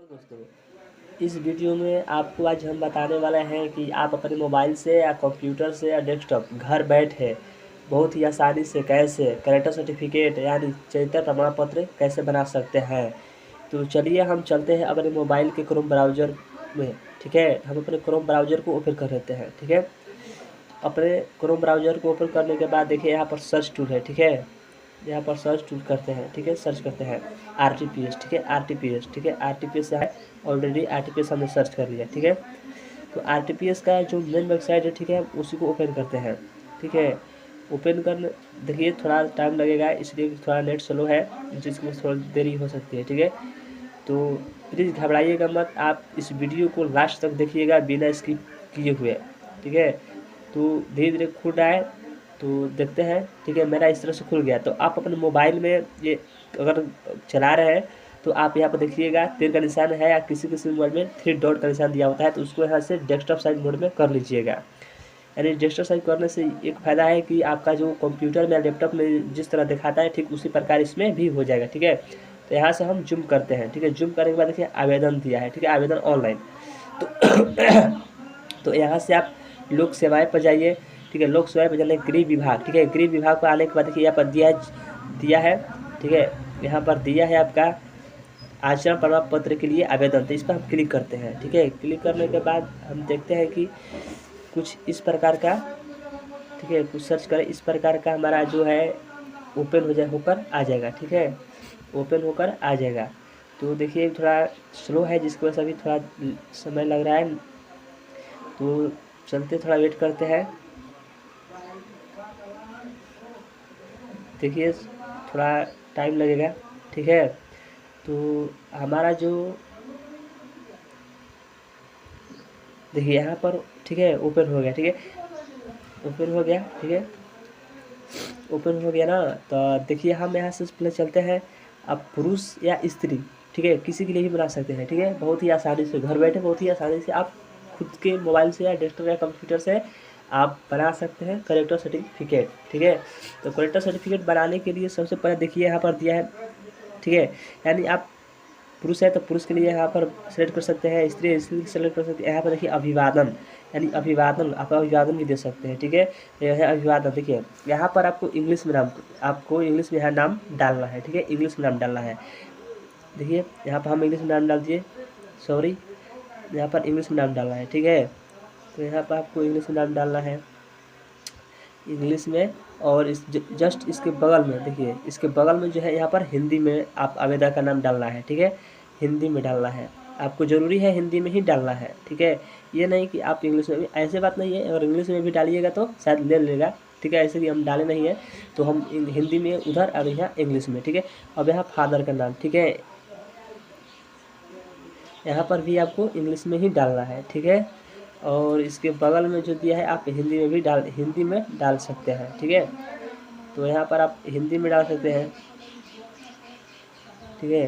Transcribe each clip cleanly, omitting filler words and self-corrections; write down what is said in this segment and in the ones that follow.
दोस्तों, इस वीडियो में आपको आज हम बताने वाले हैं कि आप अपने मोबाइल से या कंप्यूटर से या डेस्कटॉप घर बैठे बहुत ही आसानी से कैसे करेक्टर सर्टिफिकेट यानी चरित्र प्रमाण पत्र कैसे बना सकते हैं। तो चलिए हम चलते हैं अपने मोबाइल के क्रोम ब्राउज़र में। ठीक है, हम अपने क्रोम ब्राउज़र को ओपन कर लेते हैं। ठीक है, अपने क्रोम ब्राउज़र को ओपन करने के बाद देखिए यहाँ पर सर्च टूल है। ठीक है, यहाँ पर सर्च टूल करते हैं। ठीक है, सर्च करते हैं RTPS। ठीक है, RTPS। ठीक है, RTPS है, ऑलरेडी RTPS हमने सर्च कर लिया। ठीक है, तो RTPS का जो मेन वेबसाइट है, ठीक है, उसी को ओपन करते हैं। ठीक है, ओपन करने देखिए थोड़ा टाइम लगेगा इसलिए थोड़ा नेट स्लो है, जिसमें थोड़ी देरी हो सकती है। ठीक है, तो प्लीज़ घबराइएगा मत, आप इस वीडियो को लास्ट तक देखिएगा बिना स्किप किए हुए। ठीक है, तो धीरे धीरे खुल रहा है, तो देखते हैं। ठीक है, मेरा इस तरह से खुल गया। तो आप अपने मोबाइल में ये अगर चला रहे हैं तो आप यहाँ पर देखिएगा तीर का निशान है या किसी किसी मोबाइल में 3 डॉट का निशान दिया होता है, तो उसको यहाँ से डेस्कटॉप साइज मोड में कर लीजिएगा। यानी डेस्कटॉप साइज करने से एक फ़ायदा है कि आपका जो कंप्यूटर में या लैपटॉप में जिस तरह दिखाता है ठीक उसी प्रकार इसमें भी हो जाएगा। ठीक है, तो यहाँ से हम जूम करते हैं। ठीक है, जूम करने के बाद देखिए आवेदन दिया है। ठीक है, आवेदन ऑनलाइन। तो तो यहाँ से आप लोक सेवाएं पर जाइए। ठीक है, लोक सेवाएं पर जाने गृह विभाग। ठीक है, गृह विभाग पर आने के बाद देखिए यहाँ पर दिया है। ठीक है, यहाँ पर दिया है आपका आचरण प्रमाण पत्र के लिए आवेदन। तो इस पर हम क्लिक करते हैं। ठीक है, क्लिक करने के बाद हम देखते हैं कि कुछ इस प्रकार का, ठीक है, कुछ सर्च करें इस प्रकार का हमारा जो है ओपन होकर आ जाएगा। ठीक है, ओपन होकर आ जाएगा। तो देखिए थोड़ा स्लो है जिसकी वजह से अभी थोड़ा समय लग रहा है, तो चलते थोड़ा वेट करते हैं। देखिए थोड़ा टाइम लगेगा। ठीक है, तो हमारा जो देखिए यहाँ पर, ठीक है, ओपन हो गया। ठीक है, ओपन हो गया। ठीक है, ओपन हो गया ना, तो देखिए हम यहाँ से पहले चलते हैं। अब पुरुष या स्त्री, ठीक है, किसी के लिए भी बना सकते हैं। ठीक है, बहुत ही आसानी से घर बैठे बहुत ही आसानी से आप खुद के मोबाइल से या डेस्कटॉप या कंप्यूटर से आप बना सकते हैं करेक्टर सर्टिफिकेट। ठीक है, तो करेक्टर सर्टिफिकेट बनाने के लिए सबसे पहले देखिए यहाँ पर दिया है। ठीक है, यानी आप पुरुष है तो पुरुष के लिए यहाँ पर सेलेक्ट कर सकते हैं, स्त्री है स्त्री सेलेक्ट कर सकते हैं। यहाँ पर देखिए अभिवादन, यानी अभिवादन, आप अभिवादन भी दे सकते हैं। ठीक है, यह है अभिवादन। देखिए यहाँ पर आपको इंग्लिश में यहाँ नाम डालना है। ठीक है, इंग्लिश में नाम डालना है। देखिए यहाँ पर हम इंग्लिश में नाम डाल दिए, सॉरी, यहाँ पर इंग्लिश में नाम डालना है। ठीक है, तो यहाँ पर आपको इंग्लिश में नाम डालना है, इंग्लिश में। और इस जस्ट इसके बगल में देखिए, इसके बगल में जो है यहाँ पर हिंदी में आप आवेदक का नाम डालना है। ठीक है, हिंदी में डालना है, आपको ज़रूरी है हिंदी में ही डालना है। ठीक है, ये नहीं कि आप इंग्लिश में भी, ऐसे बात नहीं है, अगर इंग्लिश में भी डालिएगा तो शायद ले लेगा। ठीक है, ऐसे कि हम डाले नहीं है तो हम हिंदी में उधर और यहाँ इंग्लिश में। ठीक है, अब यहाँ फादर का नाम, ठीक है, यहाँ पर भी आपको इंग्लिश में ही डालना है। ठीक है, और इसके बगल में जो दिया है आप हिंदी में डाल सकते हैं। ठीक है, तो यहाँ पर आप हिंदी में डाल सकते हैं। ठीक है,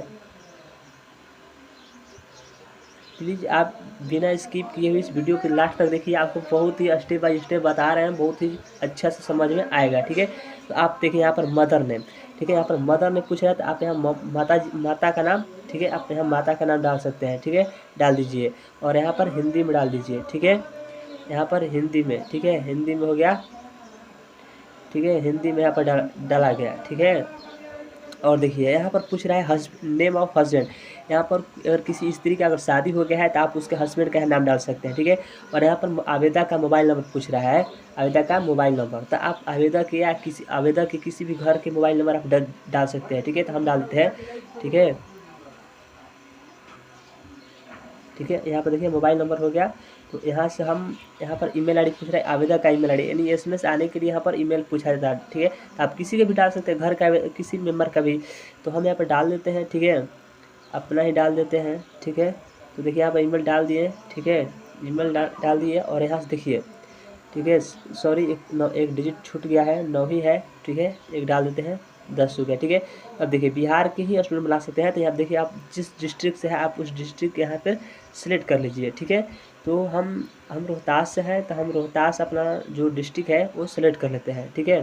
प्लीज़ आप बिना स्किप किए हुए इस वीडियो के लास्ट तक देखिए, आपको बहुत ही स्टेप बाय स्टेप बता रहे हैं, बहुत ही अच्छा से समझ में आएगा। ठीक है, तो आप देखिए यहाँ पर मदर नेम। ठीक है, यहाँ पर मदर नेम पूछ रहा है तो आप यहाँ माता का नाम, ठीक है, आप यहाँ माता का नाम डाल सकते हैं। ठीक है, डाल दीजिए और यहाँ पर हिंदी में डाल दीजिए। ठीक है, यहाँ पर हिंदी में, ठीक है, हिंदी में हो गया। ठीक है, हिंदी में यहाँ पर डाला गया। ठीक है, और देखिए यहाँ पर पूछ रहा है नेम ऑफ हस्बैंड। यहाँ पर अगर किसी स्त्री का अगर शादी हो गया है तो आप उसके हस्बैंड का नाम डाल सकते हैं। ठीक है, और यहाँ पर आवेदक का मोबाइल नंबर पूछ रहा है, आवेदक का मोबाइल नंबर, तो आप आवेदक के किसी भी घर के मोबाइल नंबर आप डाल सकते हैं। ठीक है, तो हम डालते हैं। ठीक है, ठीक है, यहाँ पर देखिए मोबाइल नंबर हो गया। तो यहाँ से हम यहाँ पर ईमेल आईडी पूछ रहा है, आवेदक का ईमेल आईडी, यानी एसएमएस आने के लिए यहाँ पर ईमेल पूछा जाता है। ठीक है, तो आप किसी का भी डाल सकते हैं, घर का किसी मेम्बर का भी। तो हम यहाँ पर डाल देते हैं। ठीक है, अपना ही डाल देते हैं। ठीक है, तो देखिए यहाँ पर ईमेल डाल दिए। ठीक है, ईमेल डाल दिए और यहाँ से देखिए, ठीक है, सॉरी एक डिजिट छूट गया है, 9 ही है। ठीक है, एक डाल देते हैं, 10 हो गया। ठीक है, अब देखिए बिहार के ही स्टूडेंट बना सकते हैं। तो यहाँ देखिए आप जिस डिस्ट्रिक्ट से है आप उस डिस्ट्रिक्ट यहाँ पर सिलेक्ट कर लीजिए। ठीक है, तो हम रोहतास से हैं तो हम रोहतास अपना जो डिस्ट्रिक्ट है वो सिलेक्ट कर लेते हैं। ठीक है,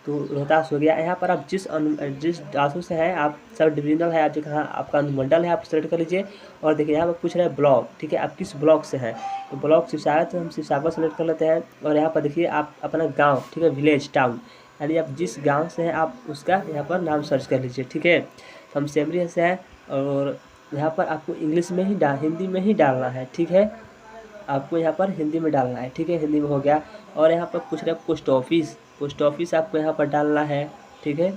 तो रोहतास हो गया। यहाँ पर आप जिस धातु से हैं, आप सब डिविजनल है, आप जो कहाँ आपका अनुमंडल है आप सेलेक्ट कर लीजिए। और देखिए यहाँ पर पूछ रहे हैं ब्लॉक, ठीक है, आप किस ब्लॉक से हैं, तो ब्लॉक शिवसागर, तो हम शिवसागर सेलेक्ट कर लेते हैं। और यहाँ पर देखिए आप अपना गाँव, ठीक है, विलेज टाउन, यानी आप जिस गाँव से हैं आप उसका यहाँ पर नाम सर्च कर लीजिए, ठीक है। तो हम सेमरी से हैं, और यहाँ पर आपको इंग्लिश में ही हिंदी में ही डालना है, ठीक है, आपको यहाँ पर हिंदी में डालना है, ठीक है, हिंदी में हो गया। और यहाँ पर पूछ रहे हैं पोस्ट ऑफिस आपको यहाँ पर डालना है, ठीक है,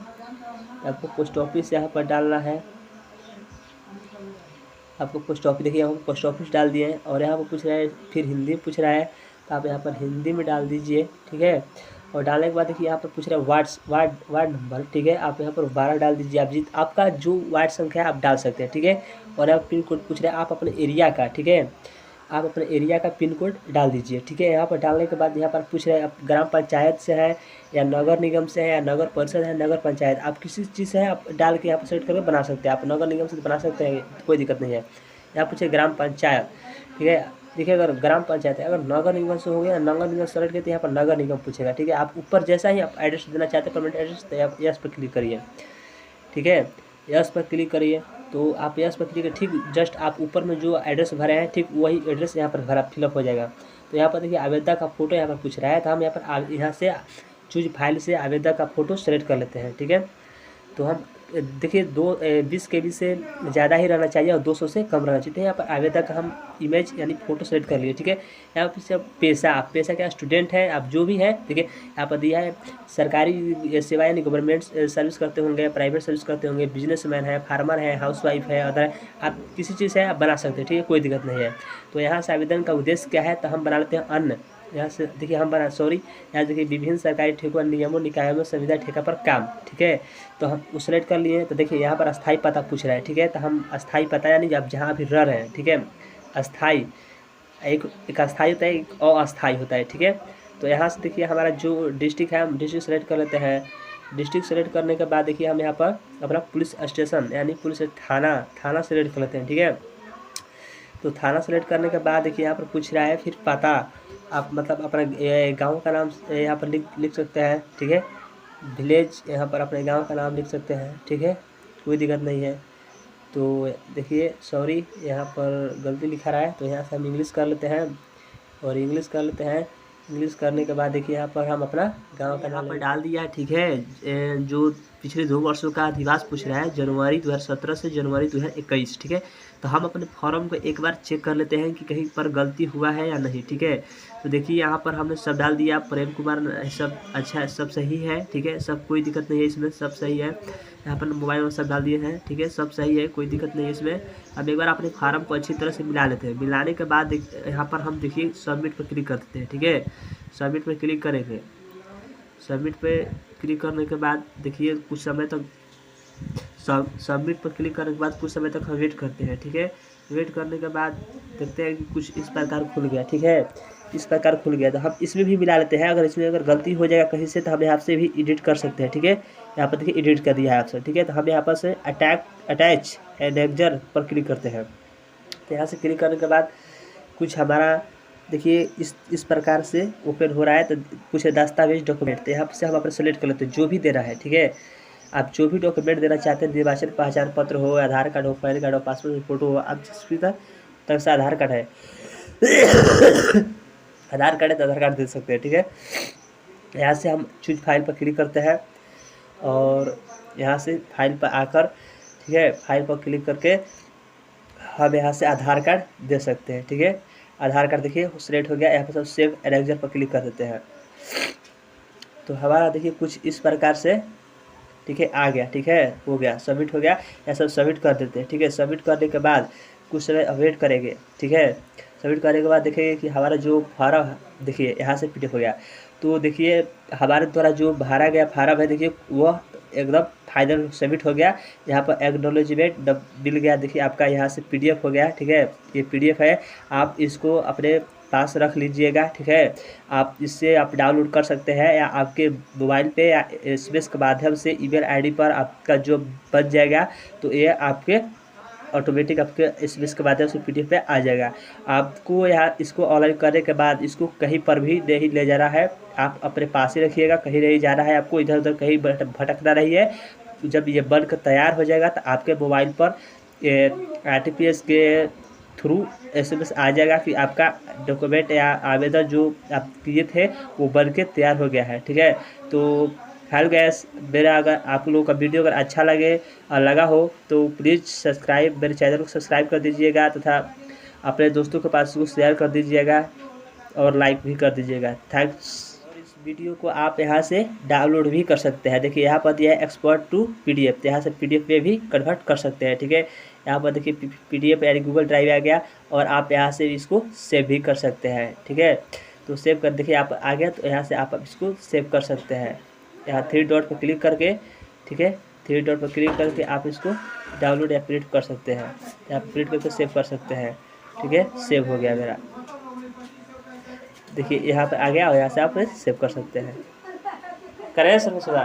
आपको पोस्ट ऑफिस यहाँ पर डालना है, आपको पोस्ट ऑफिस, देखिए हम पोस्ट ऑफिस डाल दिए हैं। और यहाँ पर पूछ रहा है, फिर हिंदी में पूछ रहा है, तो आप यहाँ पर हिंदी में डाल दीजिए, ठीक है। और डालने के बाद देखिए यहाँ पर पूछ रहा है वार्ड नंबर, ठीक है, आप यहाँ पर 12 डाल दीजिए। आप आपका जो वार्ड संख्या है आप डाल सकते हैं, ठीक है। और यहाँ पिन कोड पूछ रहा है आप अपने एरिया का, ठीक है, आप अपने एरिया का पिन कोड डाल दीजिए, ठीक है। यहाँ पर डालने के बाद यहाँ पर पूछ रहे हैं आप ग्राम पंचायत से है या नगर निगम से है या नगर परिषद है, नगर पंचायत, आप किसी चीज़ से है आप डाल के यहाँ पर सेलेक्ट करके बना सकते हैं। आप नगर निगम से बना सकते हैं, कोई दिक्कत नहीं है। यहाँ पूछे ग्राम पंचायत, ठीक है, देखिए अगर ग्राम पंचायत है, अगर नगर निगम से हो गया, नगर निगम सेलेक्ट किया तो यहाँ पर नगर निगम पूछेगा, ठीक है। आप ऊपर जैसा ही आप एड्रेस देना चाहते हैं, परमानेंट एड्रेस, तो आप यस पर क्लिक करिए, ठीक है, यस पर क्लिक करिए। तो आप यस पर क्लिक, ठीक जस्ट आप ऊपर में जो एड्रेस भरे हैं, ठीक वही एड्रेस यहाँ पर भरा फिलअप हो जाएगा। तो यहाँ पर देखिए आवेदक का फोटो यहाँ पर पूछ रहा है, तो हम यहाँ से चूज फाइल से आवेदक का फोटो सेलेक्ट कर लेते हैं, ठीक है। तो हम देखिए 20 KB से ज़्यादा ही रहना चाहिए और 200 से कम रहना चाहिए। यहाँ पर आवेदक का हम इमेज यानी फ़ोटो सेलेक्ट कर लिए, ठीक है। यहाँ पर से पेशा क्या, स्टूडेंट है, आप जो भी है, ठीक है। यहाँ पर दिया है सरकारी सेवा यानी गवर्नमेंट सर्विस करते होंगे, प्राइवेट सर्विस करते होंगे, बिजनेसमैन है, फार्मर है, हाउसवाइफ है, अदर आप किसी चीज़ से आप बना सकते हैं, ठीक है, कोई दिक्कत नहीं है। तो यहाँ से आवेदन का उद्देश्य क्या है, तो हम बना लेते हैं अन्य। यहाँ से देखिए यहाँ देखिए विभिन्न सरकारी ठेकों, नियमों, निकायों में संविदा ठेका पर काम, ठीक है। तो हम उस सेलेक्ट कर लिए। तो देखिए यहाँ पर अस्थाई पता पूछ रहा है, ठीक है, तो हम अस्थाई पता यानी आप जहाँ भी रह रहे हैं, ठीक है, अस्थाई एक अस्थाई होता है, एक अस्थाई होता है, ठीक है। तो यहाँ से देखिए हमारा जो डिस्ट्रिक्ट है, हम डिस्ट्रिक्ट सेलेक्ट कर लेते हैं। डिस्ट्रिक्ट सेलेक्ट करने के बाद देखिए हम यहाँ पर अपना पुलिस स्टेशन यानी पुलिस थाना सेलेक्ट कर लेते हैं, ठीक है। तो थाना सेलेक्ट करने के बाद देखिए यहाँ पर पूछ रहा है फिर पता, आप मतलब अपना गांव का नाम यहाँ पर लिख सकते हैं, ठीक है, विलेज यहाँ पर अपने गांव का नाम लिख सकते हैं, ठीक है, कोई दिक्कत नहीं है। तो देखिए सॉरी यहाँ पर गलती लिखा रहा है, तो यहाँ से हम इंग्लिश कर लेते हैं। और इंग्लिश कर लेते हैं, इंग्लिश करने के बाद देखिए यहाँ पर हम अपना गांव का नाम पर डाल दिया, ठीक है। जो पिछले 2 वर्षों का अधिवास पूछ रहा है, जनवरी 2017 से जनवरी 2021, ठीक है। तो हम अपने फॉर्म को एक बार चेक कर लेते हैं कि कहीं पर गलती हुआ है या नहीं, ठीक है। तो देखिए यहाँ पर हमने सब डाल दिया, प्रेम कुमार, सब अच्छा है, सब सही है, ठीक है, सब कोई दिक्कत नहीं है इसमें, सब सही है। यहाँ पर मोबाइल नंबर सब डाल दिए हैं, ठीक है, सब सही है, कोई दिक्कत नहीं है इसमें। अब एक बार अपने फार्म को अच्छी तरह से मिला लेते हैं। मिलाने के बाद यहाँ पर हम देखिए सबमिट पर क्लिक कर देते हैं, ठीक है। सबमिट पर क्लिक करेंगे, सबमिट पे क्लिक करने के बाद देखिए कुछ समय तक सबमिट पर क्लिक करने के बाद कुछ समय तक हम वेट करते हैं, ठीक है। वेट करने के बाद देखते हैं कि कुछ इस प्रकार खुल गया, ठीक है, इस प्रकार खुल गया। तो हम इसमें भी मिला लेते हैं, अगर गलती हो जाएगा कहीं से तो हम यहाँ से भी एडिट कर सकते हैं, ठीक है। यहाँ पर देखिए एडिट कर दिया है आपसे, ठीक है। तो हम यहाँ पर से अटैच एनेक्जर पर क्लिक करते हैं। तो यहाँ से क्लिक करने के बाद कुछ हमारा देखिए इस प्रकार से ओपन हो रहा है। तो कुछ दस्तावेज डॉक्यूमेंट, तो यहाँ से हम अपने सेलेक्ट कर लेते हैं जो भी देना है, ठीक है। आप जो भी डॉक्यूमेंट देना चाहते हैं, निर्वाचन पहचान पत्र हो, आधार कार्ड हो, पैन कार्ड हो, पासपोर्ट फोटो हो, आप जिस भी तरह से आधार कार्ड है आधार कार्ड है तो आधार कार्ड दे सकते हैं, ठीक है। यहाँ से हम चूज फाइल पर क्लिक करते हैं और यहाँ से फाइल पर आकर, ठीक है, फाइल पर क्लिक करके हम यहाँ से आधार कार्ड दे सकते हैं, ठीक है। आधार कार्ड देखिए सिलेक्ट हो गया। यहाँ पर सब सेव एनेक्जर पर क्लिक कर देते हैं। तो हमारा देखिए कुछ इस प्रकार से, ठीक है, आ गया, ठीक है, हो गया, सबमिट हो गया। यह सब सबमिट कर देते हैं, ठीक है। सबमिट करने के बाद कुछ समय वेट करेंगे, ठीक है। सबमिट करने के बाद देखेंगे कि हमारा जो फार्म देखिए यहाँ से PDF हो गया। तो देखिए हमारे द्वारा जो भरा गया फार्म है, देखिए वह एकदम फाइनल सबमिट हो गया। यहाँ पर एक्नॉलेजमेंट मिल गया, देखिए आपका यहाँ से PDF हो गया, ठीक है। ये PDF है, आप इसको अपने पास रख लीजिएगा, ठीक है। आप इससे आप डाउनलोड कर सकते हैं या आपके मोबाइल पे या SMS के माध्यम से email ID पर आपका जो बन जाएगा। तो ये आपके ऑटोमेटिक आपके SMS के माध्यम से PDF पे आ जाएगा। आपको यहाँ इसको ऑनलाइन करने के बाद इसको कहीं पर भी नहीं ले जाना है, आप अपने पास ही रखिएगा, कहीं नहीं जाना है आपको, इधर-उधर कहीं भटकना नहीं है। जब ये बनकर तैयार हो जाएगा तो आपके मोबाइल पर RTPS के थ्रू SMS आ जाएगा कि आपका डॉक्यूमेंट या आवेदन जो आप किए थे वो बन के तैयार हो गया है। ठीक है, तो हेलो गैस, मेरा अगर आप लोगों का वीडियो अगर अच्छा लगे और लगा हो तो प्लीज़ सब्सक्राइब, मेरे चैनल को सब्सक्राइब कर दीजिएगा तथा अपने दोस्तों के पास उसको शेयर कर दीजिएगा और लाइक भी कर दीजिएगा। थैंक्स। इस वीडियो को आप यहाँ से डाउनलोड भी कर सकते हैं। देखिए यहाँ पर दिया है एक्सपोर्ट टू PDF, यहाँ से PDF में भी कन्वर्ट कर सकते हैं। ठीक है, यहाँ पर देखिए PDF यानी गूगल ड्राइव आ गया और आप यहाँ से इसको सेव भी कर सकते हैं। ठीक है, तो सेव कर देखिए आप आ गया, तो यहाँ से आप इसको सेव कर सकते हैं। यहाँ 3 डॉट पर क्लिक करके, ठीक है, 3 डॉट पर क्लिक करके आप इसको डाउनलोड या प्रिंट कर सकते हैं। यहाँ प्रिंट करके सेव कर सकते हैं। ठीक है, सेव हो गया मेरा। देखिए यहाँ पे आ गया और यहाँ से आप सेव कर सकते हैं। करें सर सुधा।